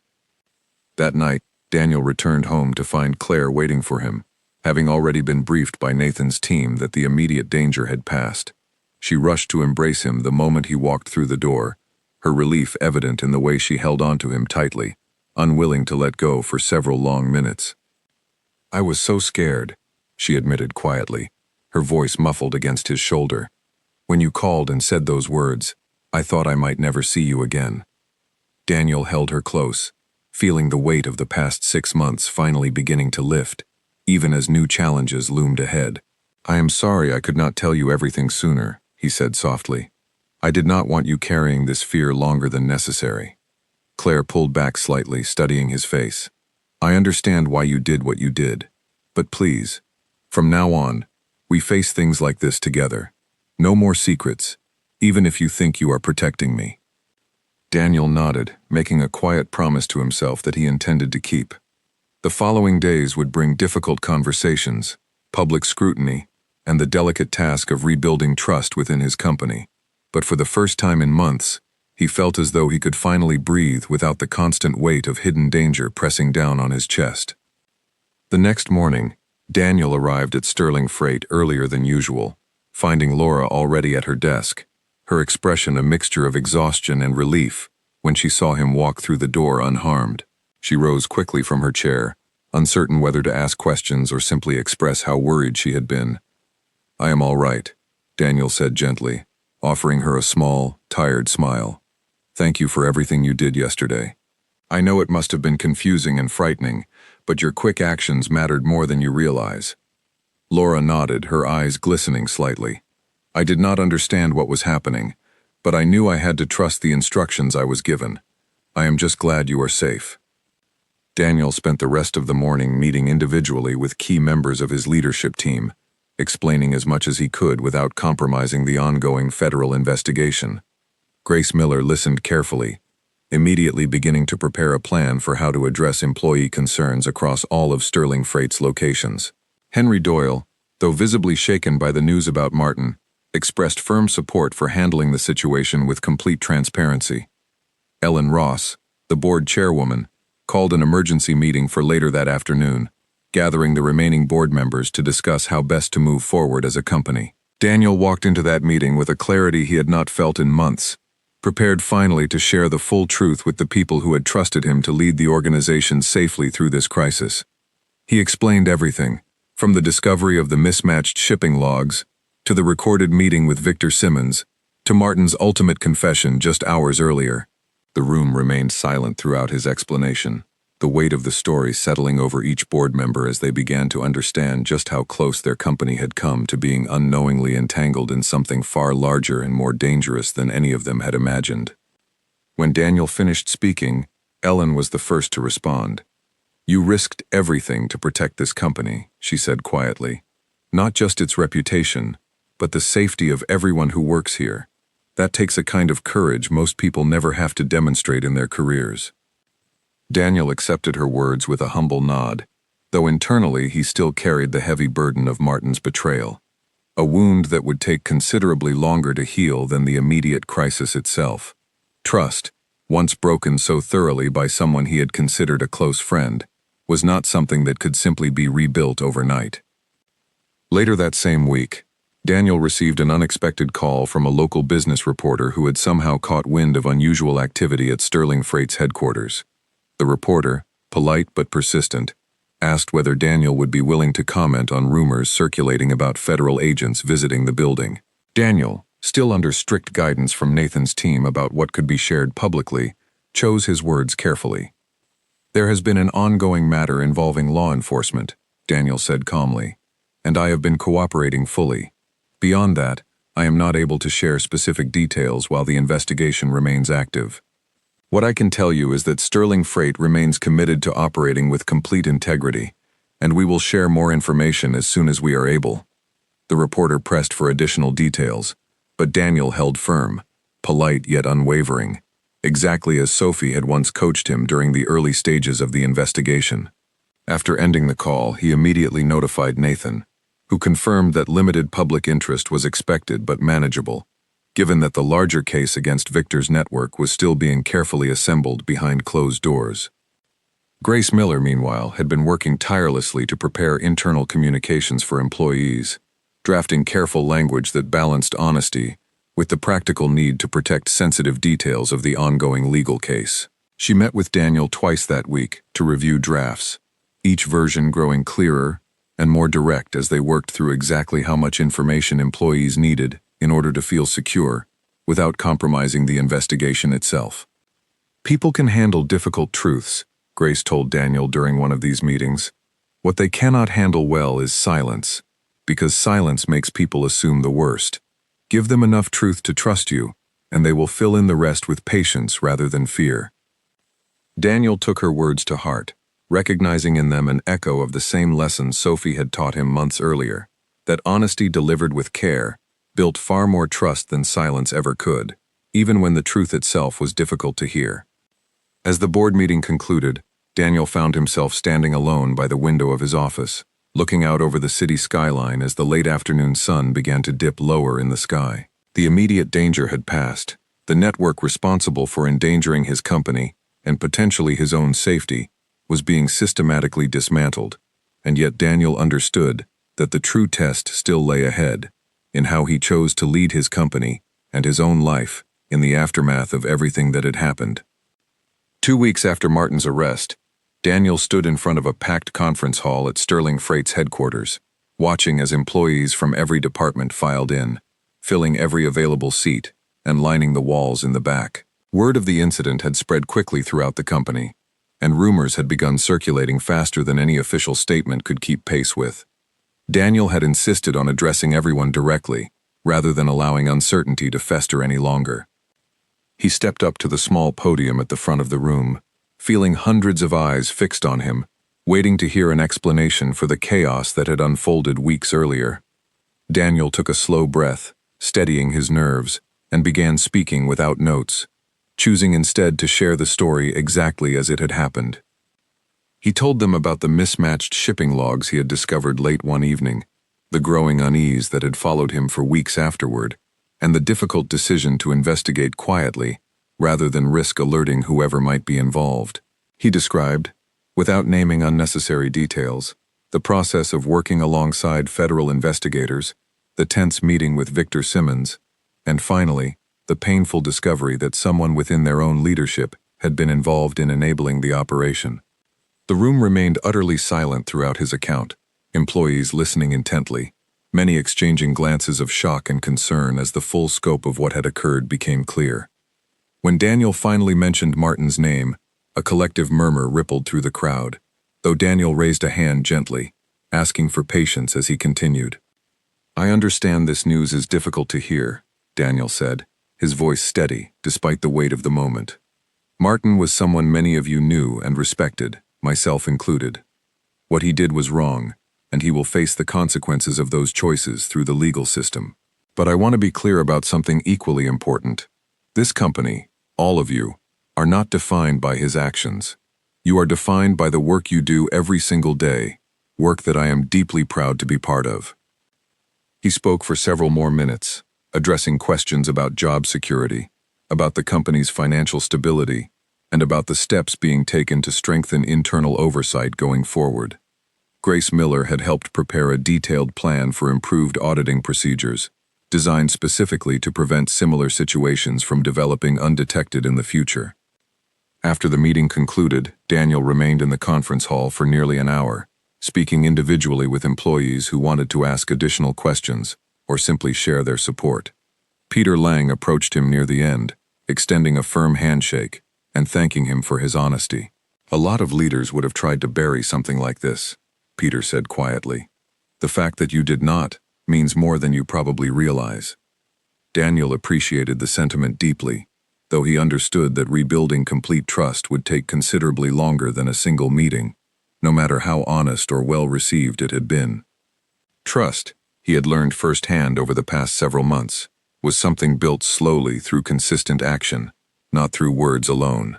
That night, Daniel returned home to find Claire waiting for him, having already been briefed by Nathan's team that the immediate danger had passed. She rushed to embrace him the moment he walked through the door, her relief evident in the way she held onto him tightly, unwilling to let go for several long minutes. "I was so scared," she admitted quietly, her voice muffled against his shoulder. "When you called and said those words, I thought I might never see you again." Daniel held her close, feeling the weight of the past 6 months finally beginning to lift, even as new challenges loomed ahead. "I am sorry I could not tell you everything sooner," he said softly. "I did not want you carrying this fear longer than necessary." Claire pulled back slightly, studying his face. "I understand why you did what you did, but please, from now on, we face things like this together. No more secrets, even if you think you are protecting me." Daniel nodded, making a quiet promise to himself that he intended to keep. The following days would bring difficult conversations, public scrutiny, and the delicate task of rebuilding trust within his company. But for the first time in months, he felt as though he could finally breathe without the constant weight of hidden danger pressing down on his chest. The next morning, Daniel arrived at Sterling Freight earlier than usual, finding Laura already at her desk, her expression a mixture of exhaustion and relief when she saw him walk through the door unharmed. She rose quickly from her chair, uncertain whether to ask questions or simply express how worried she had been. "I am all right," Daniel said gently, offering her a small, tired smile. "Thank you for everything you did yesterday. I know it must have been confusing and frightening, but your quick actions mattered more than you realize." Laura nodded, her eyes glistening slightly. "I did not understand what was happening, but I knew I had to trust the instructions I was given. I am just glad you are safe." Daniel spent the rest of the morning meeting individually with key members of his leadership team, explaining as much as he could without compromising the ongoing federal investigation. Grace Miller listened carefully, immediately beginning to prepare a plan for how to address employee concerns across all of Sterling Freight's locations. Henry Doyle, though visibly shaken by the news about Martin, expressed firm support for handling the situation with complete transparency. Ellen Ross, the board chairwoman, called an emergency meeting for later that afternoon, gathering the remaining board members to discuss how best to move forward as a company. Daniel walked into that meeting with a clarity he had not felt in months, prepared finally to share the full truth with the people who had trusted him to lead the organization safely through this crisis. He explained everything, from the discovery of the mismatched shipping logs, to the recorded meeting with Victor Simmons, to Martin's ultimate confession just hours earlier. The room remained silent throughout his explanation, the weight of the story settling over each board member as they began to understand just how close their company had come to being unknowingly entangled in something far larger and more dangerous than any of them had imagined. When Daniel finished speaking, Ellen was the first to respond. "You risked everything to protect this company," she said quietly. "Not just its reputation, but the safety of everyone who works here. That takes a kind of courage most people never have to demonstrate in their careers." Daniel accepted her words with a humble nod, though internally he still carried the heavy burden of Martin's betrayal, a wound that would take considerably longer to heal than the immediate crisis itself. Trust, once broken so thoroughly by someone he had considered a close friend, was not something that could simply be rebuilt overnight. Later that same week, Daniel received an unexpected call from a local business reporter who had somehow caught wind of unusual activity at Sterling Freight's headquarters. The reporter, polite but persistent, asked whether Daniel would be willing to comment on rumors circulating about federal agents visiting the building. Daniel, still under strict guidance from Nathan's team about what could be shared publicly, chose his words carefully. "There has been an ongoing matter involving law enforcement," Daniel said calmly, "and I have been cooperating fully. Beyond that, I am not able to share specific details while the investigation remains active. What I can tell you is that Sterling Freight remains committed to operating with complete integrity, and we will share more information as soon as we are able." The reporter pressed for additional details, but Daniel held firm, polite yet unwavering, exactly as Sophie had once coached him during the early stages of the investigation. After ending the call, he immediately notified Nathan, who confirmed that limited public interest was expected but manageable, given that the larger case against Victor's network was still being carefully assembled behind closed doors. Grace Miller, meanwhile, had been working tirelessly to prepare internal communications for employees, drafting careful language that balanced honesty with the practical need to protect sensitive details of the ongoing legal case. She met with Daniel twice that week to review drafts, each version growing clearer and more direct as they worked through exactly how much information employees needed in order to feel secure, without compromising the investigation itself. "People can handle difficult truths," Grace told Daniel during one of these meetings. "What they cannot handle well is silence, because silence makes people assume the worst. Give them enough truth to trust you, and they will fill in the rest with patience rather than fear." Daniel took her words to heart, recognizing in them an echo of the same lessons Sophie had taught him months earlier, that honesty delivered with care built far more trust than silence ever could, even when the truth itself was difficult to hear. As the board meeting concluded, Daniel found himself standing alone by the window of his office, looking out over the city skyline as the late afternoon sun began to dip lower in the sky. The immediate danger had passed. The network responsible for endangering his company, and potentially his own safety, was being systematically dismantled, and yet Daniel understood that the true test still lay ahead, in how he chose to lead his company and his own life in the aftermath of everything that had happened. 2 weeks after Martin's arrest, Daniel stood in front of a packed conference hall at Sterling Freight's headquarters, watching as employees from every department filed in, filling every available seat and lining the walls in the back. Word of the incident had spread quickly throughout the company, and rumors had begun circulating faster than any official statement could keep pace with. Daniel had insisted on addressing everyone directly, rather than allowing uncertainty to fester any longer. He stepped up to the small podium at the front of the room, feeling hundreds of eyes fixed on him, waiting to hear an explanation for the chaos that had unfolded weeks earlier. Daniel took a slow breath, steadying his nerves, and began speaking without notes, choosing instead to share the story exactly as it had happened. He told them about the mismatched shipping logs he had discovered late one evening, the growing unease that had followed him for weeks afterward, and the difficult decision to investigate quietly rather than risk alerting whoever might be involved. He described, without naming unnecessary details, the process of working alongside federal investigators, the tense meeting with Victor Simmons, and finally, the painful discovery that someone within their own leadership had been involved in enabling the operation. The room remained utterly silent throughout his account, employees listening intently, many exchanging glances of shock and concern as the full scope of what had occurred became clear. When Daniel finally mentioned Martin's name, a collective murmur rippled through the crowd, though Daniel raised a hand gently, asking for patience as he continued. "I understand this news is difficult to hear," Daniel said, his voice steady despite the weight of the moment. "Martin was someone many of you knew and respected, myself included. What he did was wrong, and he will face the consequences of those choices through the legal system. But I want to be clear about something equally important. This company, all of you, are not defined by his actions. You are defined by the work you do every single day, work that I am deeply proud to be part of." He spoke for several more minutes, addressing questions about job security, about the company's financial stability, and about the steps being taken to strengthen internal oversight going forward. Grace Miller had helped prepare a detailed plan for improved auditing procedures, designed specifically to prevent similar situations from developing undetected in the future. After the meeting concluded, Daniel remained in the conference hall for nearly an hour, speaking individually with employees who wanted to ask additional questions or simply share their support. Peter Lang approached him near the end, extending a firm handshake and thanking him for his honesty. "A lot of leaders would have tried to bury something like this," Peter said quietly. "The fact that you did not means more than you probably realize." Daniel appreciated the sentiment deeply, though he understood that rebuilding complete trust would take considerably longer than a single meeting, no matter how honest or well-received it had been. Trust, he had learned firsthand over the past several months, was something built slowly through consistent action, not through words alone.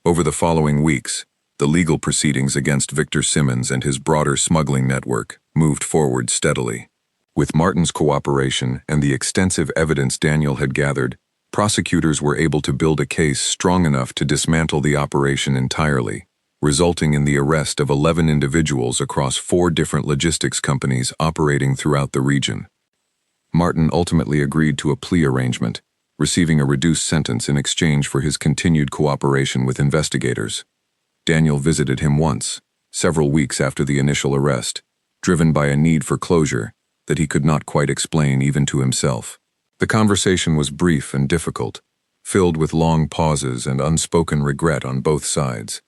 Over the following weeks, the legal proceedings against Victor Simmons and his broader smuggling network moved forward steadily. With Martin's cooperation and the extensive evidence Daniel had gathered, prosecutors were able to build a case strong enough to dismantle the operation entirely, resulting in the arrest of 11 individuals across 4 different logistics companies operating throughout the region. Martin ultimately agreed to a plea arrangement, receiving a reduced sentence in exchange for his continued cooperation with investigators. Daniel visited him once, several weeks after the initial arrest, driven by a need for closure that he could not quite explain even to himself. The conversation was brief and difficult, filled with long pauses and unspoken regret on both sides.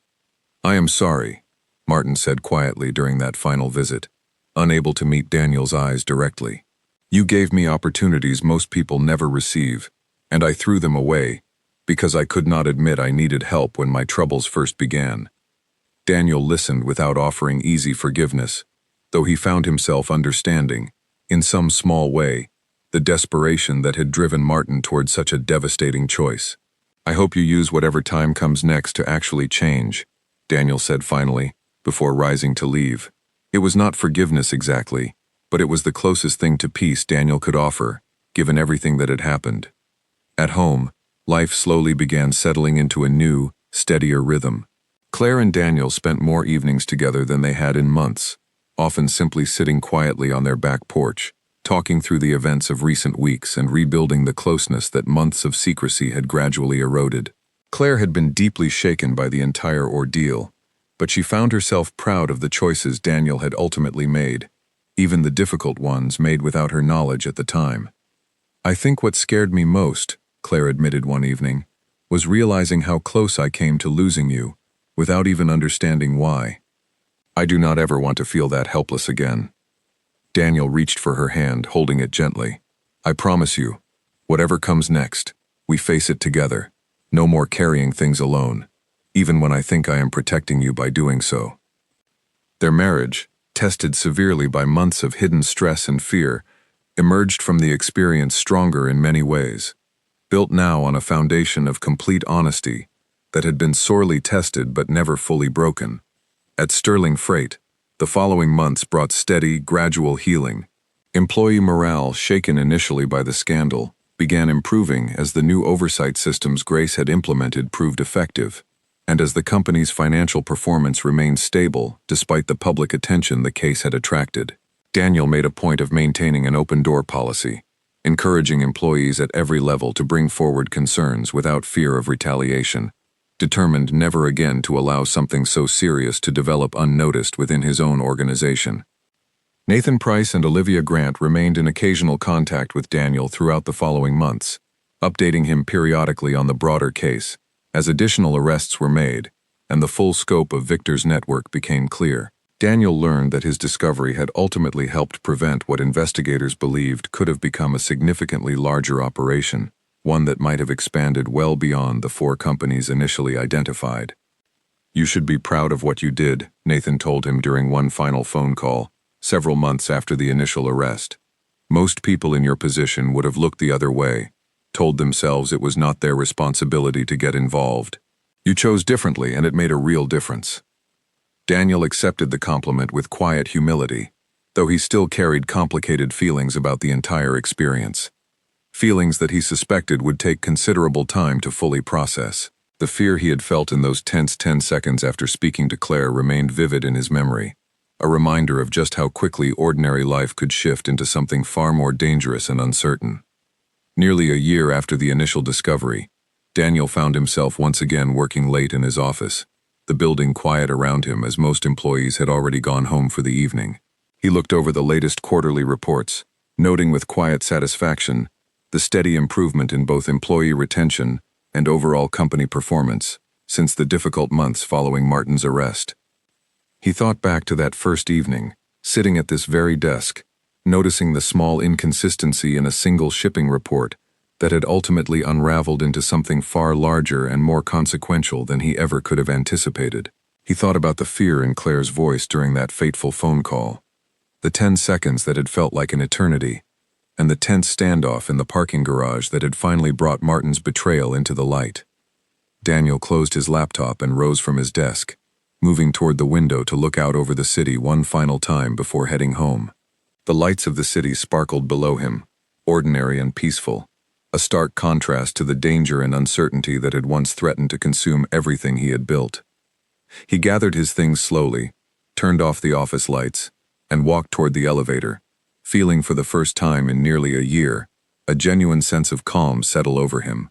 "I am sorry," Martin said quietly during that final visit, unable to meet Daniel's eyes directly. "You gave me opportunities most people never receive, and I threw them away because I could not admit I needed help when my troubles first began." Daniel listened without offering easy forgiveness, though he found himself understanding, in some small way, the desperation that had driven Martin toward such a devastating choice. "I hope you use whatever time comes next to actually change," Daniel said finally, before rising to leave. It was not forgiveness exactly, but it was the closest thing to peace Daniel could offer, given everything that had happened. At home, life slowly began settling into a new, steadier rhythm. Claire and Daniel spent more evenings together than they had in months, often simply sitting quietly on their back porch, talking through the events of recent weeks and rebuilding the closeness that months of secrecy had gradually eroded. Claire had been deeply shaken by the entire ordeal, but she found herself proud of the choices Daniel had ultimately made, even the difficult ones made without her knowledge at the time. "I think what scared me most," Claire admitted one evening, "was realizing how close I came to losing you, without even understanding why. I do not ever want to feel that helpless again." Daniel reached for her hand, holding it gently. "I promise you, whatever comes next, we face it together. No more carrying things alone, even when I think I am protecting you by doing so." Their marriage, tested severely by months of hidden stress and fear, emerged from the experience stronger in many ways, built now on a foundation of complete honesty that had been sorely tested but never fully broken. At Sterling Freight, the following months brought steady, gradual healing. Employee morale, shaken initially by the scandal, began improving as the new oversight systems Grace had implemented proved effective, and as the company's financial performance remained stable despite the public attention the case had attracted. Daniel made a point of maintaining an open-door policy, encouraging employees at every level to bring forward concerns without fear of retaliation, determined never again to allow something so serious to develop unnoticed within his own organization. Nathan Price and Olivia Grant remained in occasional contact with Daniel throughout the following months, updating him periodically on the broader case, as additional arrests were made, and the full scope of Victor's network became clear. Daniel learned that his discovery had ultimately helped prevent what investigators believed could have become a significantly larger operation, one that might have expanded well beyond the 4 companies initially identified. "You should be proud of what you did," Nathan told him during one final phone call, several months after the initial arrest. "Most people in your position would have looked the other way, told themselves it was not their responsibility to get involved. You chose differently, and it made a real difference." Daniel accepted the compliment with quiet humility, though he still carried complicated feelings about the entire experience. Feelings that he suspected would take considerable time to fully process. The fear he had felt in those tense 10 seconds after speaking to Claire remained vivid in his memory, a reminder of just how quickly ordinary life could shift into something far more dangerous and uncertain. Nearly a year after the initial discovery, Daniel found himself once again working late in his office, the building quiet around him as most employees had already gone home for the evening. He looked over the latest quarterly reports, noting with quiet satisfaction the steady improvement in both employee retention and overall company performance since the difficult months following Martin's arrest. He thought back to that first evening, sitting at this very desk, noticing the small inconsistency in a single shipping report that had ultimately unraveled into something far larger and more consequential than he ever could have anticipated. He thought about the fear in Claire's voice during that fateful phone call, the 10 seconds that had felt like an eternity, and the tense standoff in the parking garage that had finally brought Martin's betrayal into the light. Daniel closed his laptop and rose from his desk, moving toward the window to look out over the city one final time before heading home. The lights of the city sparkled below him, ordinary and peaceful, a stark contrast to the danger and uncertainty that had once threatened to consume everything he had built. He gathered his things slowly, turned off the office lights, and walked toward the elevator, feeling for the first time in nearly a year a genuine sense of calm settle over him.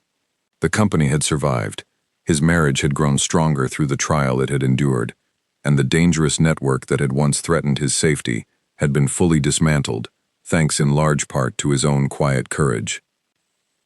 The company had survived, his marriage had grown stronger through the trial it had endured, and the dangerous network that had once threatened his safety had been fully dismantled, thanks in large part to his own quiet courage.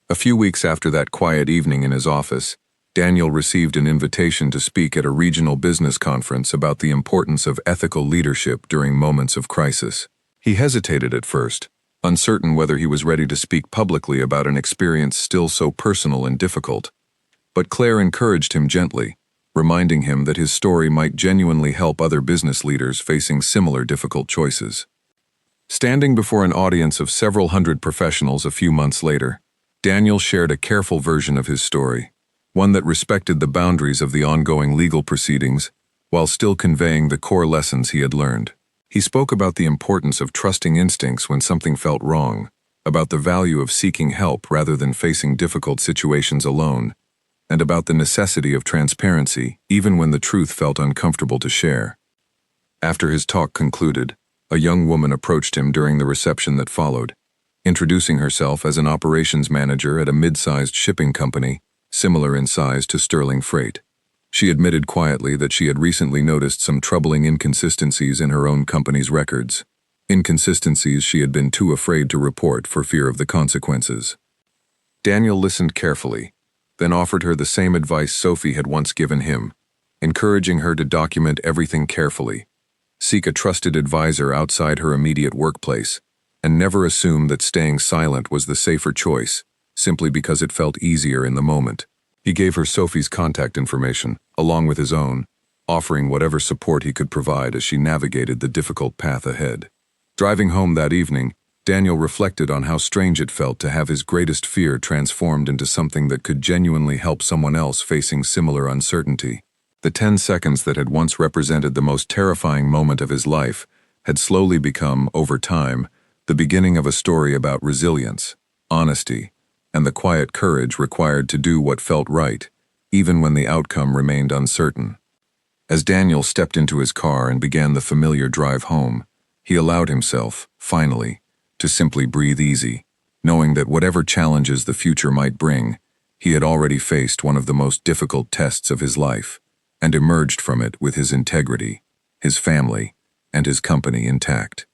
A few weeks after that quiet evening in his office, Daniel received an invitation to speak at a regional business conference about the importance of ethical leadership during moments of crisis. He hesitated at first, uncertain whether he was ready to speak publicly about an experience still so personal and difficult. But Claire encouraged him gently, reminding him that his story might genuinely help other business leaders facing similar difficult choices. Standing before an audience of several hundred professionals a few months later, Daniel shared a careful version of his story, one that respected the boundaries of the ongoing legal proceedings while still conveying the core lessons he had learned. He spoke about the importance of trusting instincts when something felt wrong, about the value of seeking help rather than facing difficult situations alone, and about the necessity of transparency even when the truth felt uncomfortable to share. After his talk concluded, a young woman approached him during the reception that followed, introducing herself as an operations manager at a mid-sized shipping company, similar in size to Sterling Freight. She admitted quietly that she had recently noticed some troubling inconsistencies in her own company's records, inconsistencies she had been too afraid to report for fear of the consequences. Daniel listened carefully, then offered her the same advice Sophie had once given him, encouraging her to document everything carefully, seek a trusted advisor outside her immediate workplace, and never assume that staying silent was the safer choice, simply because it felt easier in the moment. He gave her Sophie's contact information, along with his own, offering whatever support he could provide as she navigated the difficult path ahead. Driving home that evening, Daniel reflected on how strange it felt to have his greatest fear transformed into something that could genuinely help someone else facing similar uncertainty. The 10 seconds that had once represented the most terrifying moment of his life had slowly become, over time, the beginning of a story about resilience, honesty, and the quiet courage required to do what felt right, even when the outcome remained uncertain. As Daniel stepped into his car and began the familiar drive home, he allowed himself, finally, to simply breathe easy, knowing that whatever challenges the future might bring, he had already faced one of the most difficult tests of his life, and emerged from it with his integrity, his family, and his company intact.